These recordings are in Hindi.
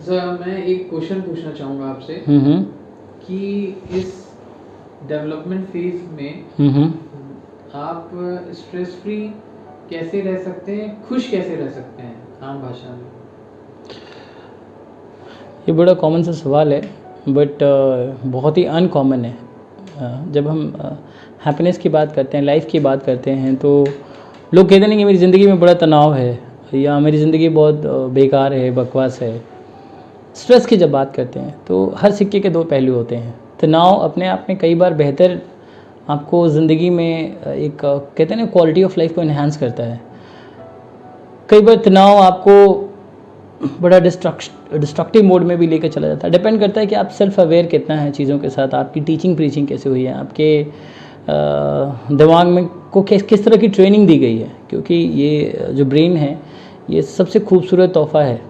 सर मैं एक क्वेश्चन पूछना चाहूँगा आपसे कि इस डेवलपमेंट फेज में आप स्ट्रेस फ्री कैसे रह सकते हैं, खुश कैसे रह सकते हैं आम भाषा में? ये बड़ा कॉमन सा सवाल है, बट बहुत ही अनकॉमन है। जब हम हैप्पीनेस की बात करते हैं, लाइफ की बात करते हैं, तो लोग कहते नहीं कि मेरी ज़िंदगी में बड़ा तनाव है या मेरी ज़िंदगी बहुत बेकार है, बकवास है। स्ट्रेस की जब बात करते हैं तो हर सिक्के के दो पहलू होते हैं। तनाव अपने आप में कई बार बेहतर आपको ज़िंदगी में एक कहते हैं ना क्वालिटी ऑफ लाइफ को इन्हांस करता है। कई बार तनाव आपको बड़ा डिस्ट्रक्टिव मोड में भी लेकर चला जाता है। डिपेंड करता है कि आप सेल्फ अवेयर कितना है चीज़ों के साथ, आपकी टीचिंग प्रीचिंग कैसे हुई है, आपके दिमाग में को किस तरह की ट्रेनिंग दी गई है। क्योंकि ये जो ब्रेन है ये सबसे खूबसूरत तोहफ़ा है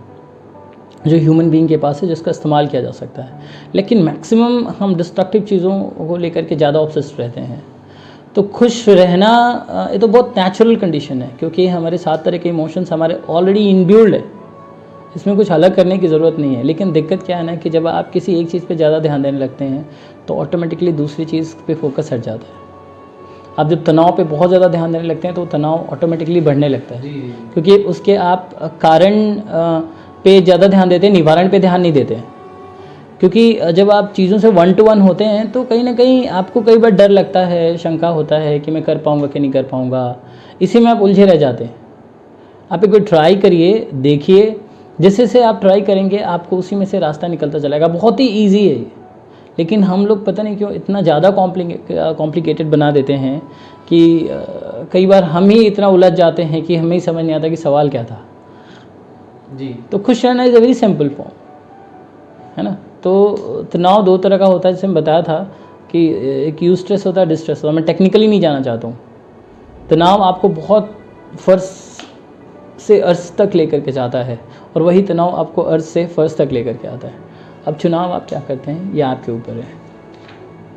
जो ह्यूमन बीइंग के पास है, जिसका इस्तेमाल किया जा सकता है। लेकिन मैक्सिमम हम डिस्ट्रक्टिव चीज़ों को लेकर के ज़्यादा ऑब्सेस्ड रहते हैं। तो खुश रहना ये तो बहुत नेचुरल कंडीशन है, क्योंकि हमारे 7 तरह के इमोशंस हमारे ऑलरेडी इनबिल्ड है, इसमें कुछ अलग करने की ज़रूरत नहीं है। लेकिन दिक्कत क्या है ना कि जब आप किसी एक चीज़ पे ज़्यादा ध्यान देने लगते हैं तो ऑटोमेटिकली दूसरी चीज़ पे फोकस हट जाता है। आप जब तनाव पे बहुत ज़्यादा ध्यान देने लगते हैं तो तनाव ऑटोमेटिकली बढ़ने लगता है, क्योंकि उसके आप कारण पे ज़्यादा ध्यान देते हैं, निवारण पे ध्यान नहीं देते हैं। क्योंकि जब आप चीज़ों से 1 to 1 होते हैं तो कहीं ना कहीं आपको कई बार डर लगता है, शंका होता है कि मैं कर पाऊँगा कि नहीं कर पाऊँगा, इसी में आप उलझे रह जाते हैं। आप एक बार ट्राई करिए, देखिए, जैसे से आप ट्राई करेंगे आपको उसी में से रास्ता निकलता चलेगा। बहुत ही ईजी है ये, लेकिन हम लोग पता नहीं क्यों इतना ज़्यादा कॉम्प्लिकेटेड बना देते हैं कि कई बार हम ही इतना उलझ जाते हैं कि हमें ही समझ नहीं आता कि सवाल क्या था जी। तो खुश रहना is a very simple form, है ना। तो तनाव 2 तरह का होता है, जैसे मैं बताया था कि एक यूस्ट्रेस होता है, डिस्ट्रेस होता है। मैं टेक्निकली नहीं जाना चाहता हूँ। तनाव आपको बहुत फर्श से अर्श तक लेकर के जाता है और वही तनाव आपको अर्श से फर्श तक लेकर के आता है। अब चुनाव आप क्या करते हैं ये आपके ऊपर है।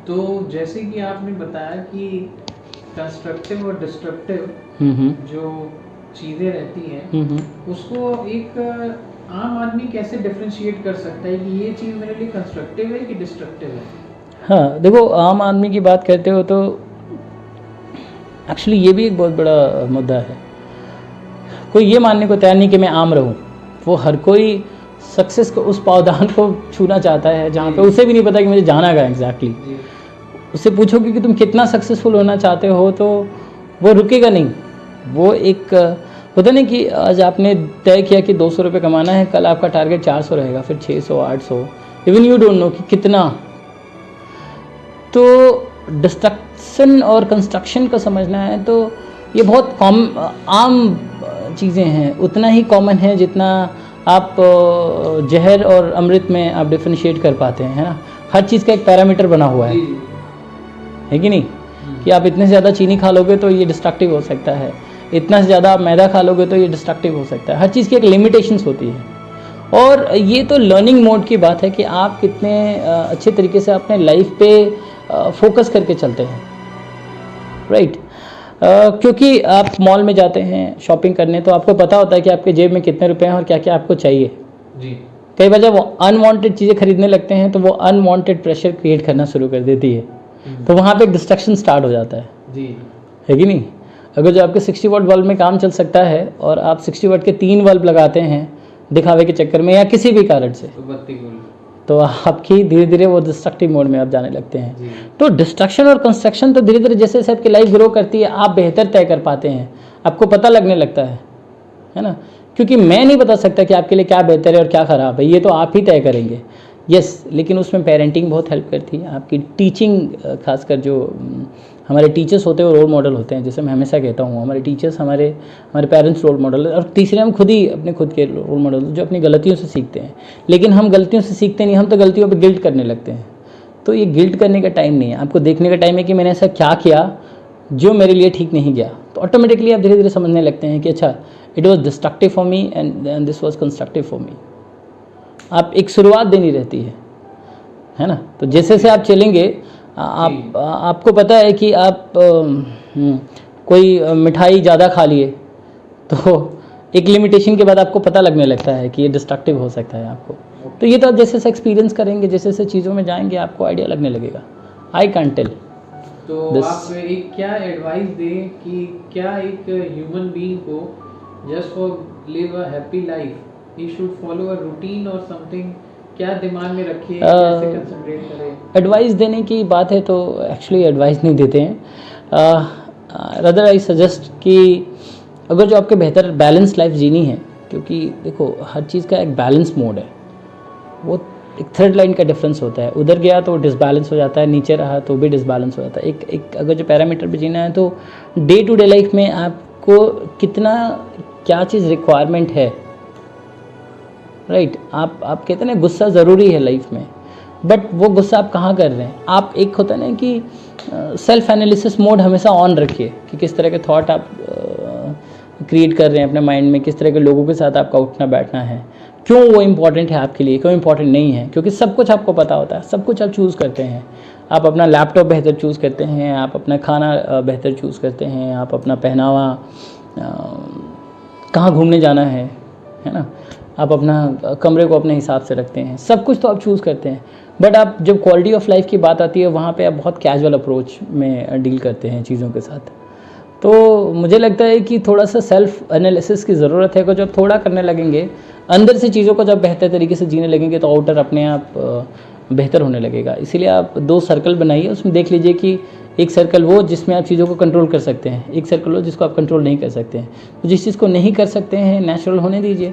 तो जैसे कि आपने बताया कि कंस्ट्रक्टिव और डिस्ट्रक्टिव जो चीज़ें रहती हैं उसको एक आम आदमी कैसे डिफरेंशिएट कर सकता है कि ये चीज़ मेरे लिए कंस्ट्रक्टिव है कि डिस्ट्रक्टिव है? हाँ, देखो, आम आदमी की बात करते हो तो एक्चुअली ये भी एक बहुत बड़ा मुद्दा है। कोई ये मानने को तैयार नहीं कि मैं आम रहूं। वो हर कोई सक्सेस को, उस पावदान को छूना चाहता है जहाँ पे उसे भी नहीं पता कि मुझे जाना है एग्जैक्टली। उससे पूछोगे कि तुम कितना सक्सेसफुल होना चाहते हो तो वो रुकेगा नहीं। वो एक होता नहीं कि आज आपने तय किया कि 200 रुपये कमाना है, कल आपका टारगेट 400 रहेगा, फिर 600, 800, इवन यू डोंट नो कि कितना। तो डिस्ट्रक्शन और कंस्ट्रक्शन का समझना है तो ये बहुत आम चीज़ें हैं, उतना ही कॉमन है जितना आप जहर और अमृत में आप डिफरेंशिएट कर पाते हैं, है ना। हर चीज़ का एक पैरामीटर बना हुआ है कि नहीं, कि आप इतने से ज़्यादा चीनी खा लोगे तो ये डिस्ट्रक्टिव हो सकता है, इतना से ज़्यादा आप मैदा खा लोगे तो ये डिस्ट्रक्टिव हो सकता है। हर चीज़ की एक लिमिटेशंस होती है और ये तो लर्निंग मोड की बात है कि आप कितने अच्छे तरीके से अपने लाइफ पे फोकस करके चलते हैं, राइट। क्योंकि आप मॉल में जाते हैं शॉपिंग करने तो आपको पता होता है कि आपके जेब में कितने रुपए हैं और क्या क्या आपको चाहिए जी। कई बार जब अनवांटेड चीज़ें खरीदने लगते हैं तो वो अनवांटेड प्रेशर क्रिएट करना शुरू कर देती है, तो वहाँ पे एक डिस्ट्रक्शन स्टार्ट हो जाता है जी, है कि नहीं। अगर जो आपके 60 वाट बल्ब में काम चल सकता है और आप 60 वाट के 3 बल्ब लगाते हैं दिखावे के चक्कर में या किसी भी कारण से, तो आपकी धीरे धीरे वो डिस्ट्रक्टिव मोड में आप जाने लगते हैं। तो डिस्ट्रक्शन और कंस्ट्रक्शन तो धीरे धीरे जैसे जैसे आपकी लाइफ ग्रो करती है आप बेहतर तय कर पाते हैं, आपको पता लगने लगता है ना। क्योंकि मैं नहीं बता सकता कि आपके लिए क्या बेहतर है और क्या ख़राब है, ये तो आप ही तय करेंगे। यस, लेकिन उसमें पेरेंटिंग बहुत हेल्प करती है, आपकी टीचिंग, खासकर जो हमारे टीचर्स होते हैं वो रोल मॉडल होते हैं। जैसे मैं हमेशा कहता हूँ हमारे टीचर्स हमारे पेरेंट्स रोल मॉडल, और तीसरे हम खुद ही अपने खुद के रोल मॉडल जो अपनी गलतियों से सीखते हैं। लेकिन हम गलतियों से सीखते नहीं, हम तो गलतियों पर गिल्ट करने लगते हैं। तो ये गिल्ट करने का टाइम नहीं है, आपको देखने का टाइम है कि मैंने ऐसा क्या किया जो मेरे लिए ठीक नहीं गया। तो ऑटोमेटिकली आप धीरे धीरे समझने लगते हैं कि अच्छा, it was destructive for me and this was constructive for me. आप एक शुरुआत देनी रहती है ना। तो जैसे से आप चलेंगे आपको पता है कि आप कोई मिठाई ज़्यादा खा लिए तो एक लिमिटेशन के बाद आपको पता लगने लगता है कि ये डिस्ट्रक्टिव हो सकता है आपको। तो ये तो आप जैसे जैसे एक्सपीरियंस करेंगे, जैसे जैसे चीज़ों में जाएंगे, आपको आइडिया लगने लगेगा। I can tell. तो आप एक क्या एडवाइस दें कि क्या एक ह्यूमन बीइंग को just for live a happy life he should follow a routine और समथिंग, क्या दिमाग में रखिए, कैसे कंसंट्रेट करें? एडवाइस देने की बात है तो एक्चुअली एडवाइस नहीं देते हैं। रदर आई सजेस्ट कि अगर जो आपके बेहतर बैलेंस लाइफ जीनी है, क्योंकि देखो हर चीज़ का एक बैलेंस मोड है, वो एक थर्ड लाइन का डिफरेंस होता है। उधर गया तो डिसबैलेंस हो जाता है, नीचे रहा तो भी डिसबैलेंस हो जाता है। एक अगर जो पैरामीटर पे जीना है तो डे टू डे लाइफ में आपको कितना क्या चीज़ रिक्वायरमेंट है, राइट। आप कहते हैं ना गुस्सा ज़रूरी है लाइफ में, बट वो गुस्सा आप कहाँ कर रहे हैं। आप एक होता है ना कि सेल्फ एनालिसिस मोड हमेशा ऑन रखिए कि किस तरह के थॉट आप क्रिएट कर रहे हैं अपने माइंड में, किस तरह के लोगों के साथ आपका उठना बैठना है, क्यों वो इम्पॉर्टेंट है आपके लिए, क्यों इम्पॉर्टेंट नहीं है। क्योंकि सब कुछ आपको पता होता है, सब कुछ आप चूज़ करते हैं। आप अपना लैपटॉप बेहतर चूज़ करते हैं, आप अपना खाना बेहतर चूज़ करते हैं, आप अपना पहनावा, कहाँ घूमने जाना है ना, आप अपना कमरे को अपने हिसाब से रखते हैं, सब कुछ तो आप चूज़ करते हैं। बट आप जब क्वालिटी ऑफ लाइफ की बात आती है, वहाँ पे आप बहुत कैजुअल अप्रोच में डील करते हैं चीज़ों के साथ। तो मुझे लगता है कि थोड़ा सा सेल्फ एनालिसिस की ज़रूरत है कि जब थोड़ा करने लगेंगे, अंदर से चीज़ों को जब बेहतर तरीके से जीने लगेंगे, तो आउटर अपने आप बेहतर होने लगेगा। इसीलिए आप 2 सर्कल बनाइए, उसमें देख लीजिए कि एक सर्कल वो जिसमें आप चीज़ों को कंट्रोल कर सकते हैं, एक सर्कल वो जिसको आप कंट्रोल नहीं कर सकते हैं। तो जिस चीज़ को नहीं कर सकते हैं नेचुरल होने दीजिए,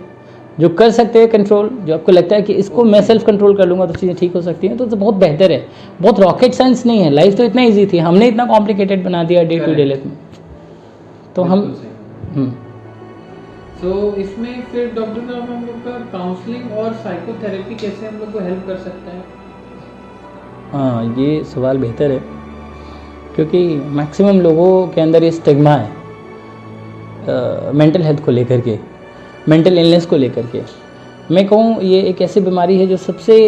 जो कर सकते हैं कंट्रोल, जो आपको लगता है कि इसको मैं सेल्फ कंट्रोल कर लूँगा तो चीज़ें ठीक हो सकती हैं, तो बहुत बेहतर है। बहुत रॉकेट साइंस नहीं है, लाइफ तो इतना ईजी थी, हमने इतना कॉम्प्लिकेटेड बना दिया डे टू डे लाइफ में। तो हम तो इसमें फिर डॉक्टर साहब हम लोग का काउंसलिंग और साइकोथेरेपी कैसे हम लोग को हेल्प कर सकता है? हाँ, ये सवाल बेहतर है, क्योंकि मैक्सिमम लोगों के अंदर ये स्टिग्मा है मेंटल हेल्थ को लेकर के, मेंटल इलनेस को लेकर के। मैं कहूँ ये एक ऐसी बीमारी है जो सबसे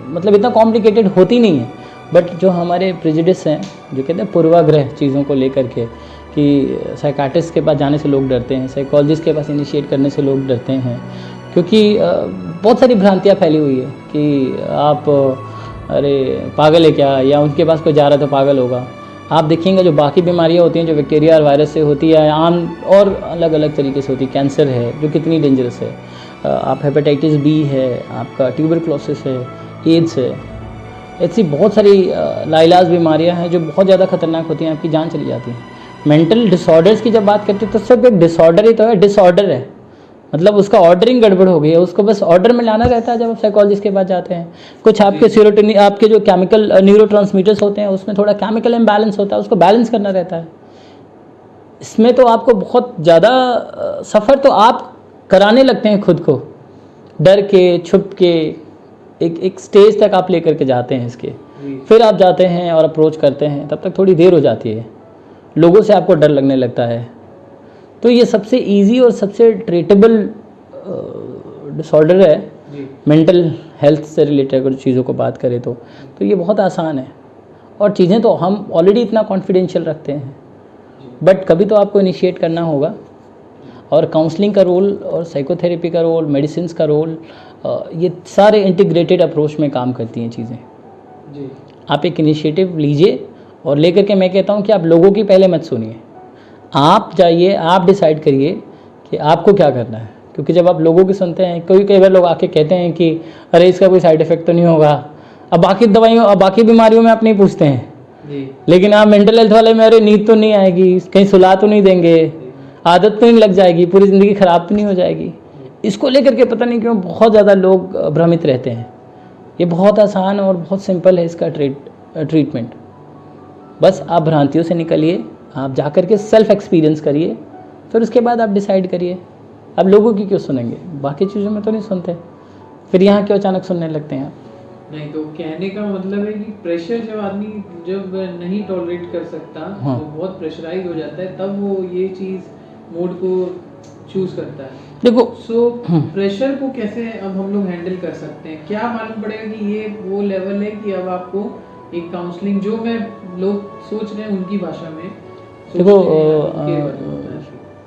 मतलब इतना कॉम्प्लिकेटेड होती नहीं है, बट जो हमारे प्रेजुडिस हैं, जो कहते हैं पूर्वाग्रह चीज़ों को लेकर के, कि साइकाट्रिस्ट के पास जाने से लोग डरते हैं, साइकोलॉजिस्ट के पास इनिशिएट करने से लोग डरते हैं, क्योंकि बहुत सारी भ्रांतियाँ फैली हुई है कि आप अरे पागल है क्या, या उनके पास कोई जा रहा है तो पागल होगा। आप देखेंगे जो बाकी बीमारियाँ होती हैं, जो बैक्टीरिया और वायरस से होती है, आम और अलग अलग तरीके से होती है, कैंसर है जो कितनी डेंजरस है, आप हेपेटाइटिस बी है, आपका ट्यूबरक्लोसिस है, एड्स है, ऐसी बहुत सारी लाइलाज बीमारियां हैं जो बहुत ज़्यादा खतरनाक होती हैं, आपकी जान चली जाती है। मेंटल डिसऑर्डर्स की जब बात करते हैं तो सिर्फ एक डिसऑर्डर ही तो है, डिसऑर्डर है, मतलब उसका ऑर्डरिंग गड़बड़ हो गई है, उसको बस ऑर्डर में लाना रहता है। जब आप साइकोलॉजिस्ट के पास जाते हैं, कुछ आपके सीरोटोनिन, आपके जो केमिकल न्यूरोट्रांसमीटर्स होते हैं, उसमें थोड़ा केमिकल इम्बैलेंस होता है, उसको बैलेंस करना रहता है। इसमें तो आपको बहुत ज़्यादा सफ़र तो आप कराने लगते हैं खुद को, डर के, छुप के, एक स्टेज तक आप लेकर के जाते हैं इसके, फिर आप जाते हैं और अप्रोच करते हैं, तब तक थोड़ी देर हो जाती है, लोगों से आपको डर लगने लगता है। तो ये सबसे इजी और सबसे ट्रीटेबल डिसऑर्डर है मेंटल हेल्थ से रिलेटेड अगर चीज़ों को बात करें तो ये बहुत आसान है, और चीज़ें तो हम ऑलरेडी इतना कॉन्फिडेंशियल रखते हैं, बट कभी तो आपको इनिशिएट करना होगा। और काउंसलिंग का रोल और साइकोथेरेपी का रोल, मेडिसिन का रोल, ये सारे इंटीग्रेटेड अप्रोच में काम करती हैं चीज़ें। आप एक इनिशिएटिव लीजिए, और लेकर के मैं कहता हूँ कि आप लोगों की पहले मत सुनिए, आप जाइए, आप डिसाइड करिए कि आपको क्या करना है। क्योंकि जब आप लोगों की सुनते हैं, कई बार लोग आके कहते हैं कि अरे इसका कोई साइड इफेक्ट तो नहीं होगा, अब बाकी दवाइयों, अब बाकी बीमारियों में आप नहीं पूछते हैं, लेकिन आप मेंटल हेल्थ वाले में अरे नींद तो नहीं आएगी, कहीं सुला तो नहीं देंगे, आदत तो नहीं लग जाएगी, पूरी ज़िंदगी ख़राब तो नहीं हो जाएगी। इसको लेकर के पता नहीं क्यों बहुत ज़्यादा लोग भ्रमित रहते हैं। ये बहुत आसान और बहुत सिंपल है इसका ट्रीटमेंट। बस आप भ्रांतियों से निकलिए, आप जा कर के सेल्फ एक्सपीरियंस करिए, फिर उसके बाद आप डिसाइड करिए। अब लोगों की क्यों सुनेंगे, बाकी चीज़ों में तो नहीं सुनते, फिर यहाँ क्यों अचानक सुनने लगते हैं आप? नहीं, तो कहने का मतलब है कि प्रेशर जब आदमी जब नहीं टॉलरेट कर सकता, हाँ। तो बहुत प्रेशराइज हो जाता है, तब वो ये चीज़ मोड को चूज करता है। देखो, प्रेशर को कैसे अब हम लोग हैंडल कर सकते हैं? क्या मालूम पड़ेगा कि ये वो लेवल है कि अब आपको एक काउंसलिंग, जो मैं लोग सोच रहे हैं उनकी भाषा में, देखो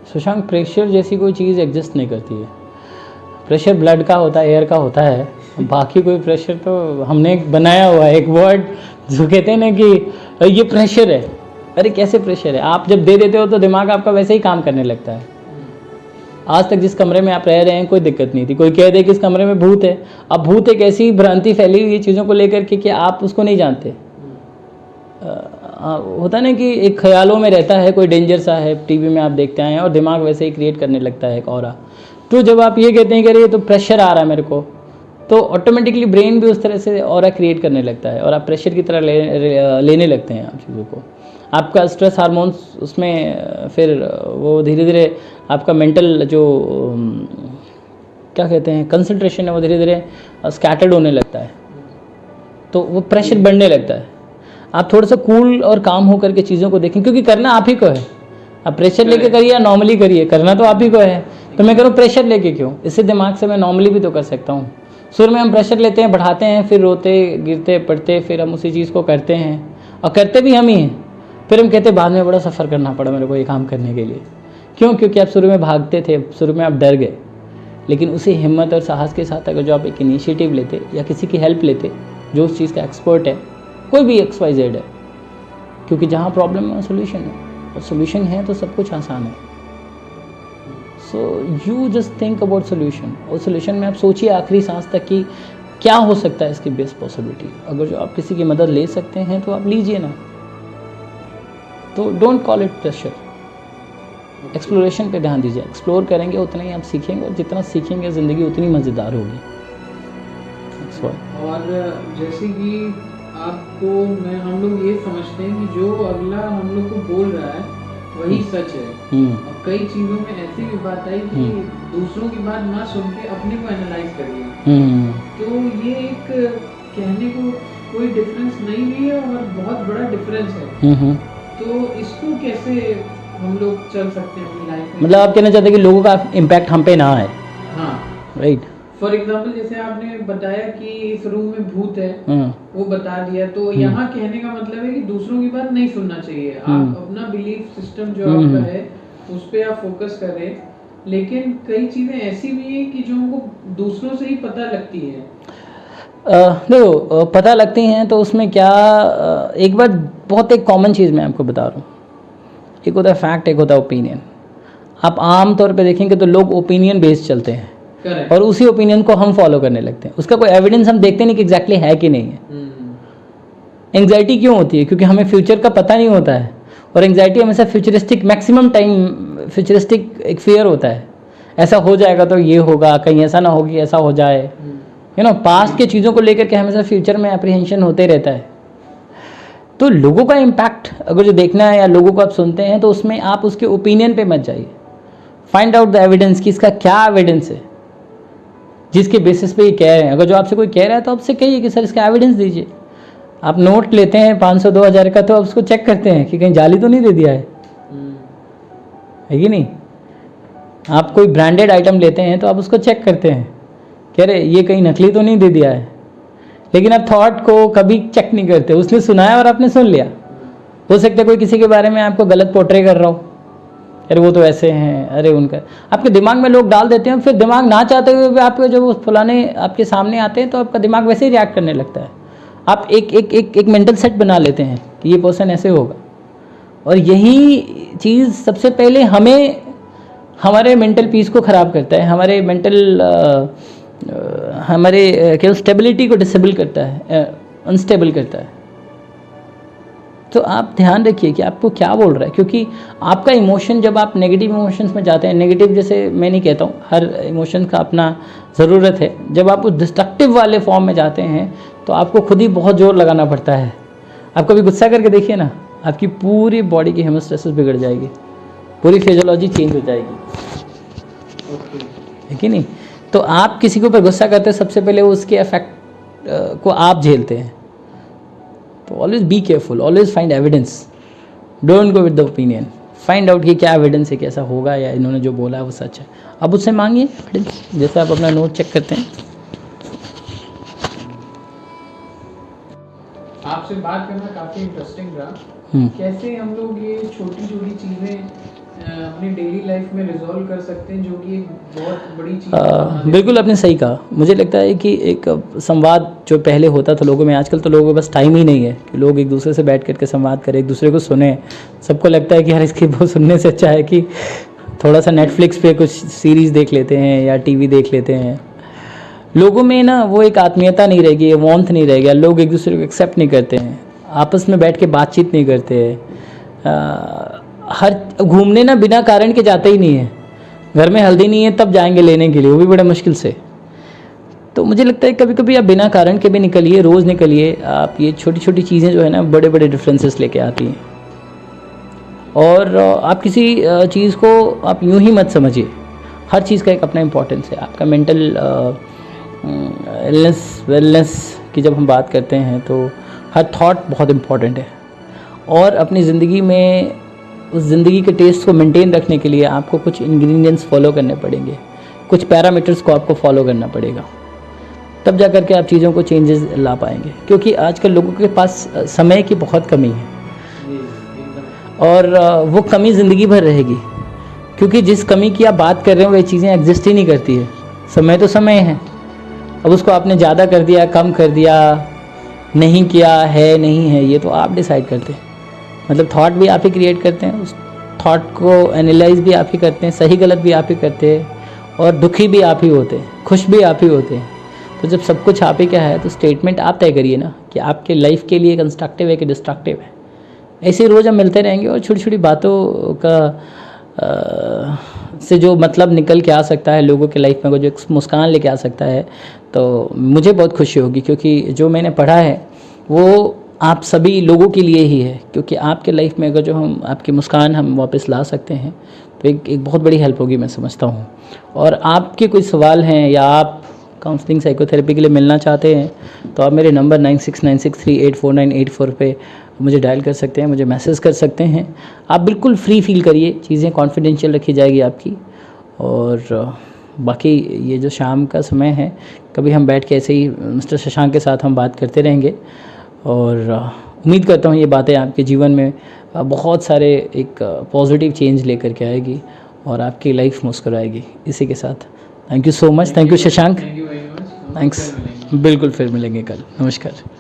शशांक, प्रेशर जैसी कोई चीज़ एग्जिस्ट नहीं करती है। प्रेशर ब्लड का होता है, एयर का होता है, बाकी कोई प्रेशर तो हमने बनाया हुआ है एक वर्ड जो कहते हैं ना कि ये प्रेशर है। अरे कैसे प्रेशर है? आप जब दे देते हो तो दिमाग आपका वैसे ही काम करने लगता है। आज तक जिस कमरे में आप रह रहे हैं कोई दिक्कत नहीं थी। कोई कह दे कि इस कमरे में भूत है, अब भूत एक ऐसी भ्रांति फैली हुई है चीज़ों को लेकर के कि आप उसको नहीं जानते। होता ना कि एक ख्यालों में रहता है, कोई डेंजर सा है, टीवी में आप देखते आए हैं और दिमाग वैसे ही क्रिएट करने लगता है एक ऑरा। तो जब आप ये कहते हैं कि अरे ये तो प्रेशर आ रहा है मेरे को, तो ऑटोमेटिकली ब्रेन भी उस तरह से ऑरा क्रिएट करने लगता है और आप प्रेशर की तरह लेने लगते हैं आप चीज़ों को। आपका स्ट्रेस हार्मोन्स उसमें फिर वो धीरे धीरे आपका मेंटल जो क्या कहते हैं कंसंट्रेशन है वो धीरे धीरे स्कैटर्ड होने लगता है, तो वो प्रेशर बढ़ने लगता है। आप थोड़ा सा कूल और काम होकर के चीज़ों को देखें, क्योंकि करना आप ही को है। आप प्रेशर लेके करिए या नॉर्मली करिए, करना तो आप ही को है। तो मैं करूँ प्रेशर लेके क्यों? इससे दिमाग से मैं नॉर्मली भी तो कर सकता हूँ। शुरू में हम प्रेशर लेते हैं, बढ़ाते हैं, फिर रोते गिरते पड़ते, फिर हम उसी चीज़ को करते हैं और करते भी हम ही हैं। फिर हम कहते बाद में बड़ा सफ़र करना पड़ा मेरे को ये काम करने के लिए। क्यों? क्योंकि आप शुरू में भागते थे, शुरू में आप डर गए, लेकिन उसी हिम्मत और साहस के साथ अगर जो आप एक इनिशिएटिव लेते या किसी की हेल्प लेते जो उस चीज़ का एक्सपर्ट है, कोई भी XYZ है, क्योंकि जहाँ प्रॉब्लम है वहाँ सोल्यूशन है, और सोल्यूशन है तो सब कुछ आसान है। So you just think about solution, और सोल्यूशन में आप सोचिए आखिरी सांस तक कि क्या हो सकता है इसकी बेस्ट पॉसिबिलिटी। अगर जो आप किसी की मदद ले सकते हैं तो आप लीजिए ना, तो don't call it pressure. Exploration पे ध्यान दीजिए, एक्सप्लोर करेंगे उतना ही आप सीखेंगे, और जितना सीखेंगे ज़िंदगी उतनी मज़ेदार होगी। और जैसे कि आपको हम लोग ये समझते हैं कि जो अगला हम लोग को बोल रहा है वही सच है, और कई चीज़ों में ऐसी भी बात आई कि दूसरों की बात ना सुन के अपने को एनालाइज करिए। तो ये एक कहने को कोई डिफरेंस नहीं भी है और बहुत बड़ा डिफरेंस है। तो इसको कैसे हम लोग चल सकते हैं अपनी लाइफ में? मतलब आप कहना चाहते हैं कि लोगों का इम्पैक्ट हम पे ना आए। हाँ, राइट। फॉर एग्जाम्पल जैसे आपने बताया कि इस रूम में भूत है, वो बता दिया, तो यहाँ कहने का मतलब है कि दूसरों की बात नहीं सुनना चाहिए। आप अपना बिलीफ सिस्टम जो आपका है उस पर आप फोकस करें, लेकिन कई चीज़ें ऐसी भी हैं कि जो हमको दूसरों से ही पता लगती है। देखो, पता लगती हैं तो उसमें क्या, एक बात बहुत एक कॉमन चीज़ मैं आपको बता रहा हूँ, एक होता है फैक्ट, एक होता है ओपिनियन। आप आम तौर पे देखेंगे तो लोग ओपिनियन बेस्ड चलते हैं, Correct. और उसी ओपिनियन को हम फॉलो करने लगते हैं। उसका कोई एविडेंस हम देखते नहीं कि एग्जैक्टली है कि नहीं है। एंग्जाइटी क्यों होती है? क्योंकि हमें फ्यूचर का पता नहीं होता है, और एंग्जाइटी हमेशा फ्यूचरिस्टिक, मैक्सिमम टाइम फ्यूचरिस्टिक एक फियर होता है। ऐसा हो जाएगा तो ये होगा, कहीं ऐसा ना होगी ऐसा हो जाए, पास्ट के चीज़ों को लेकर के हमेशा फ्यूचर में अप्रीहेंशन होते रहता है। तो लोगों का इम्पैक्ट अगर जो देखना है या लोगों को आप सुनते हैं तो उसमें आप उसके ओपिनियन पे मत जाइए। फाइंड आउट द एविडेंस कि इसका क्या एविडेंस है जिसके बेसिस पे ये कह रहे हैं। अगर जो आपसे कोई कह रहा है तो आपसे कहिए कि सर इसका एविडेंस दीजिए। आप नोट लेते हैं 500-2000 का, तो आप उसको चेक करते हैं कि कहीं जाली तो नहीं दे दिया है कि नहीं। आप कोई ब्रांडेड आइटम लेते हैं तो आप उसको चेक करते हैं, कह रहे ये कहीं नकली तो नहीं दे दिया है। लेकिन आप थॉट को कभी चेक नहीं करते। उसने सुनाया और आपने सुन लिया। हो सकता है कोई किसी के बारे में आपको गलत पोर्ट्रे कर रहा हो, अरे वो तो ऐसे हैं, अरे उनका, आपके दिमाग में लोग डाल देते हैं। फिर दिमाग ना चाहते हुए भी आपको जब वो फलाने आपके सामने आते हैं तो आपका दिमाग वैसे ही रिएक्ट करने लगता है। आप एक मेंटल सेट बना लेते हैं कि ये पर्सन ऐसे होगा। और यही चीज़ सबसे पहले हमें हमारे मेंटल पीस को ख़राब करता है, हमारे मेंटल हमारे क्या स्टेबिलिटी को डिसेबल करता है, अनस्टेबल करता है। तो आप ध्यान रखिए कि आपको क्या बोल रहा है, क्योंकि आपका इमोशन, जब आप नेगेटिव इमोशंस में जाते हैं, नेगेटिव जैसे मैं नहीं कहता हूँ, हर इमोशन का अपना ज़रूरत है। जब आप उस डिस्ट्रक्टिव वाले फॉर्म में जाते हैं तो आपको खुद ही बहुत जोर लगाना पड़ता है। आप कभी गुस्सा करके देखिए ना, आपकी पूरी बॉडी की हेमोस्टेसिस बिगड़ जाएगी, पूरी फिजियोलॉजी चेंज हो जाएगी, है कि नहीं। तो आप किसी के ऊपर गुस्सा करते हैं, सबसे पहले उसके इफेक्ट को आप झेलते हैं। तो always be careful, always find evidence, don't go with the opinion. Find out कि क्या एविडेंस है कि ऐसा होगा या इन्होंने जो बोला है वो सच है। अब उससे मांगिए एविडेंस, जैसे आप अपना नोट चेक करते हैं। आपसे बात करना काफ़ी इंटरेस्टिंग रहा। कैसे हम लोग ये छोटी छोटी चीज़ें अपनी डेली लाइफ में रिजॉल्व कर सकते हैं, जो कि एक बहुत बड़ी चीज़। बिल्कुल आपने सही कहा। मुझे लगता है कि एक संवाद जो पहले होता था लोगों में, आजकल तो लोगों के पास टाइम ही नहीं है कि लोग एक दूसरे से बैठ करके संवाद करें, एक दूसरे को सुने। सबको लगता है कि यार इसकी वो सुनने से अच्छा है कि थोड़ा सा नेटफ्लिक्स पे कुछ सीरीज़ देख लेते हैं या टीवी देख लेते हैं। लोगों में ना वो एक आत्मीयता नहीं रहेगी, वार्मथ नहीं रहेगा, लोग एक दूसरे को एक्सेप्ट नहीं करते हैं, आपस में बैठ के बातचीत नहीं करते हैं। हर घूमने ना बिना कारण के जाते ही नहीं है, घर में हल्दी नहीं है तब जाएंगे लेने के लिए, वो भी बड़ा मुश्किल से। तो मुझे लगता है कभी कभी आप बिना कारण के भी निकलिए, रोज़ निकलिए आप। ये छोटी छोटी चीज़ें जो है ना बड़े बड़े डिफरेंसेस लेके आती हैं। और आप किसी चीज़ को आप यूं ही मत समझिए, हर चीज़ का एक अपना इम्पोर्टेंस है। आपका मेंटल इलनेस वेलनेस की जब हम बात करते हैं तो हर थॉट बहुत इम्पॉर्टेंट है। और अपनी ज़िंदगी में उस ज़िंदगी के टेस्ट को मेंटेन रखने के लिए आपको कुछ इंग्रेडिएंट्स फॉलो करने पड़ेंगे, कुछ पैरामीटर्स को आपको फॉलो करना पड़ेगा, तब जा कर के आप चीज़ों को चेंजेस ला पाएंगे। क्योंकि आजकल लोगों के पास समय की बहुत कमी है और वो कमी ज़िंदगी भर रहेगी, क्योंकि जिस कमी की आप बात कर रहे हो वो चीज़ें एग्जिस्ट ही नहीं करती है। समय तो समय है, अब उसको आपने ज़्यादा कर दिया, कम कर दिया, नहीं किया है, नहीं है, ये तो आप डिसाइड करते हैं। मतलब थॉट भी आप ही क्रिएट करते हैं, उस थॉट को एनालाइज भी आप ही करते हैं, सही गलत भी आप ही करते हैं, और दुखी भी आप ही होते हैं, खुश भी आप ही होते हैं। तो जब सब कुछ आप ही क्या है तो स्टेटमेंट आप तय करिए ना कि आपके लाइफ के लिए कंस्ट्रक्टिव है कि डिस्ट्रक्टिव है। ऐसे ही रोज़ हम मिलते रहेंगे और छोटी छोटी बातों का से जो मतलब निकल के आ सकता है लोगों के लाइफ में, को जो एक मुस्कान लेके आ सकता है, तो मुझे बहुत खुशी होगी। क्योंकि जो मैंने पढ़ा है वो आप सभी लोगों के लिए ही है। क्योंकि आपके लाइफ में अगर जो हम आपकी मुस्कान हम वापस ला सकते हैं तो एक बहुत बड़ी हेल्प होगी, मैं समझता हूँ। और आपके कोई सवाल हैं या आप काउंसलिंग साइकोथेरेपी के लिए मिलना चाहते हैं तो आप मेरे नंबर 9696384984 पे मुझे डायल कर सकते हैं, मुझे मैसेज कर सकते हैं। आप बिल्कुल फ्री फील करिए, चीज़ें कॉन्फिडेंशियल रखी जाएगी आपकी। और बाकी ये जो शाम का समय है, कभी हम बैठ के ऐसे ही मिस्टर शशांक के साथ हम बात करते रहेंगे। और उम्मीद करता हूँ ये बातें आपके जीवन में बहुत सारे एक पॉजिटिव चेंज लेकर के आएगी और आपकी लाइफ मुस्कुराएगी। इसी के साथ thank you so much. Thank you Shashank. Thank you very much. Thanks. बिल्कुल फिर मिलेंगे कल। नमस्कार।